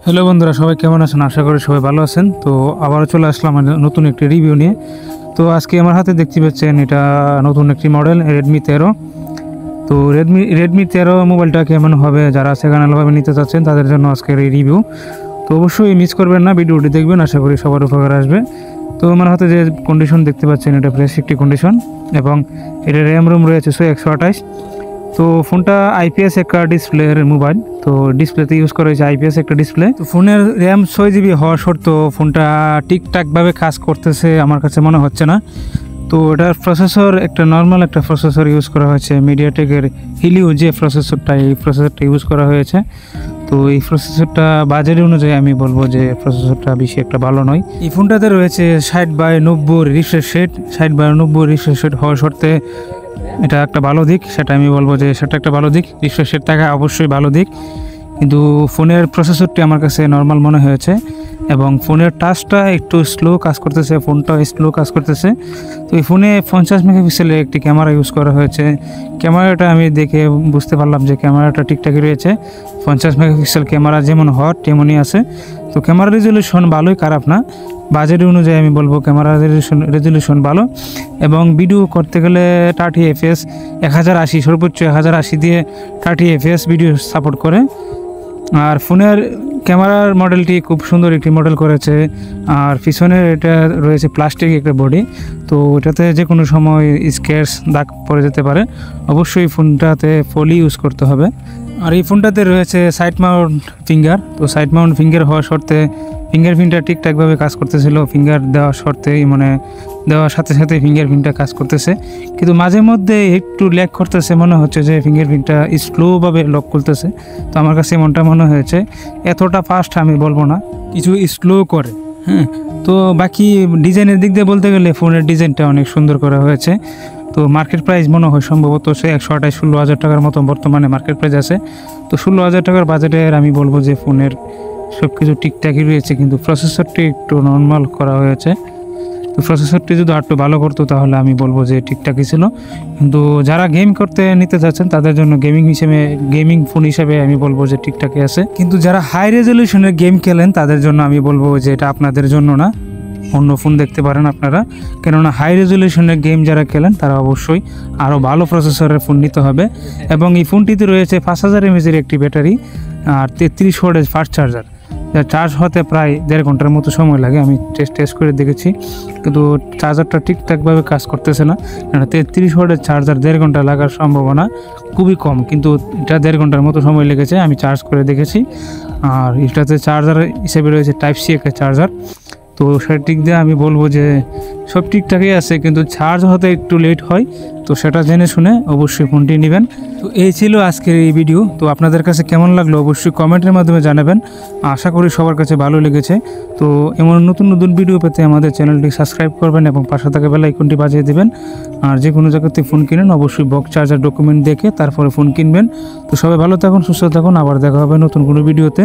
Hello বন্ধুরা, সবাই কেমন আছেন? আশা করি সবাই ভালো আছেন। তো আবারও চলে আসলাম নতুন একটি রিভিউ নিয়ে। তো আজকে আমার হাতে দেখতে পাচ্ছেন এটা নতুন একটি মডেল রেডমি 13। তো রেডমি 13 মোবাইলটা কেমন হবে, যারা সেকেন্ড হ্যান্ডভাবে নিতে চাচ্ছেন তাদের জন্য আজকের এই রিভিউ। তো অবশ্যই মিস করবেন না, ভিডিওটি দেখবেন, আশা করি সবার উপকার আসবে। তো আমার হাতে যে কন্ডিশন দেখতে পাচ্ছেন এটা ফ্রেশ একটি কন্ডিশন, এবং এটা র্যাম রোম রয়েছে 128। তো ফোনটা আইপিএস একটা ডিসপ্লের মোবাইল। তো ডিসপ্লেতে ইউজ করা হয়েছে আইপিএস একটা ডিসপ্লে। তো ফোনের র্যাম 6 GB হওয়া সত্ত্বেও ফোনটা ঠিকঠাকভাবে কাজ করতেছে আমার কাছে মনে হচ্ছে না। তো এটার প্রসেসর একটা নর্মাল একটা প্রসেসর ইউজ করা হয়েছে, মিডিয়াটেকের হিলিও যে প্রসেসরটা, এই প্রসেসরটা ইউজ করা হয়েছে। তো এই প্রসেসরটা বাজার অনুযায়ী আমি বলবো যে প্রসেসরটা বেশি একটা ভালো নয়। এই ফোনটাতে রয়েছে 60/90 রিফ্রেশ রেট। 60/90 রিফ্রেশ রেট হওয়া সত্ত্বে এটা একটা ভালো দিক, সেটা আমি বলবো যে সেটা একটা ভালো দিক। রিফ্রেশ রেট থাকা অবশ্যই ভালো দিক, কিন্তু ফোনের প্রসেসরটি আমার কাছে নর্মাল মনে হয়েছে, এবং ফোনের টাচটা একটু স্লো কাজ করতেছে, ফোনটা স্লো কাজ করতেছে। তো এই ফোনে 50 মেগাপিক্সেলের একটি ক্যামেরা ইউজ করা হয়েছে। ক্যামেরাটা আমি দেখে বুঝতে পারলাম যে ক্যামেরাটা ঠিকঠাকই রয়েছে। 50 মেগাপিক্সেল ক্যামেরা যেমন হট তেমনই আছে। তো ক্যামেরা রেজলিউশন ভালোই, খারাপ না। বাজেট অনুযায়ী আমি বলবো ক্যামেরা রেজলিউশন ভালো, এবং ভিডিও করতে গেলে 30 FPS 1080 সর্বোচ্চ 1080 দিয়ে 30 FPS ভিডিও সাপোর্ট করে। আর ফোনের ক্যামেরার মডেলটি খুব সুন্দর একটি মডেল করেছে। আর পিছনের এটা রয়েছে প্লাস্টিক একটা বডি, তো এটাতে যে কোনো সময় স্ক্র্যাচ দাগ পড়ে যেতে পারে। অবশ্যই ফোনটাতে ফলি ইউজ করতে হবে। আর এই ফোনটাতে রয়েছে সাইড মাউন্ট ফিঙ্গার। তো সাইড মাউন্ট ফিঙ্গার হওয়ার শর্তে ফিঙ্গারপ্রিন্টটা ঠিকঠাকভাবে কাজ করতেছিল। ফিঙ্গার দেওয়ার শর্তেই দেওয়ার সাথে সাথে ফিঙ্গারপ্রিন্টটা কাজ করতেছে, কিন্তু মাঝে মধ্যে একটু ল্যাগ করতেছে, মনে হচ্ছে যে ফিঙ্গারপ্রিন্টটা স্লোভাবে লক করতেছে। তো আমার কাছে এমনটা মনে হয়েছে। এতটা ফাস্ট আমি বলবো না, কিছু স্লো করে। হ্যাঁ, তো বাকি ডিজাইনের দিক দিয়ে বলতে গেলে ফোনের ডিজাইনটা অনেক সুন্দর করা হয়েছে। তো মার্কেট প্রাইস মনে হয় সম্ভবত 128-16 হাজার টাকার মতো বর্তমানে মার্কেট প্রাইস আছে। তো 16 হাজার টাকার বাজেটের আমি বলবো যে ফোনের সব কিছু ঠিকঠাকই রয়েছে, কিন্তু প্রসেসরটি একটু নর্মাল করা হয়েছে। তো প্রসেসরটি যদি আরটু ভালো করতো তাহলে আমি বলবো যে ঠিকঠাকই ছিল। কিন্তু যারা গেম করতে নিতে চাচ্ছেন তাদের জন্য গেমিং ফোন হিসেবে আমি বলবো যে ঠিকঠাকই আছে। কিন্তু যারা হাই রেজলিউশনের গেম খেলেন তাদের জন্য আমি বলবো যে এটা আপনাদের জন্য না, অন্য ফোন দেখতে পারেন আপনারা। কেননা হাই রেজলিউশনের গেম যারা খেলেন তারা অবশ্যই আরও ভালো প্রসেসরের ফোন নিতে হবে। এবং এই ফোনটিতে রয়েছে 5000 mAh একটি ব্যাটারি, আর 33 ওয়াটের ফাস্ট চার্জার, যা চার্জ হতে প্রায় 1.5 ঘন্টার মতো সময় লাগে। আমি টেস্ট করে দেখেছি, কিন্তু চার্জারটা ঠিকঠাকভাবে কাজ করতেছে না। 33 ওয়াটের চার্জার 1.5 ঘন্টা লাগার সম্ভাবনা খুবই কম, কিন্তু এটা 1.5 ঘন্টার মতো সময় লেগেছে, আমি চার্জ করে দেখেছি। আর এটাতে চার্জার হিসেবে রয়েছে টাইপ সি একটা চার্জার। তো সেদিক দিয়ে আমি বলবো যে সব ঠিকঠাকই আছে, কিন্তু চার্জ হতে একটু লেট হয়। তো সেটা জেনে শুনে অবশ্যই ফোনটি নেবেন। তো এই ছিল আজকের এই ভিডিও। তো আপনাদের কাছে কেমন লাগলো অবশ্যই কমেন্টের মাধ্যমে জানাবেন। আশা করি সবার কাছে ভালো লেগেছে। তো এমন নতুন নতুন ভিডিও পেতে আমাদের চ্যানেলটি সাবস্ক্রাইব করবেন এবং পাশে থাকা বেল আইকনটি বাজিয়ে দেবেন। আর যে কোনো জায়গাতে ফোন কিনেন অবশ্যই বক্স চার্জার ডকুমেন্ট দেখে তারপরে ফোন কিনবেন। তো সবাই ভালো থাকুন, সুস্থ থাকুন, আবার দেখা হবে নতুন কোনো ভিডিওতে।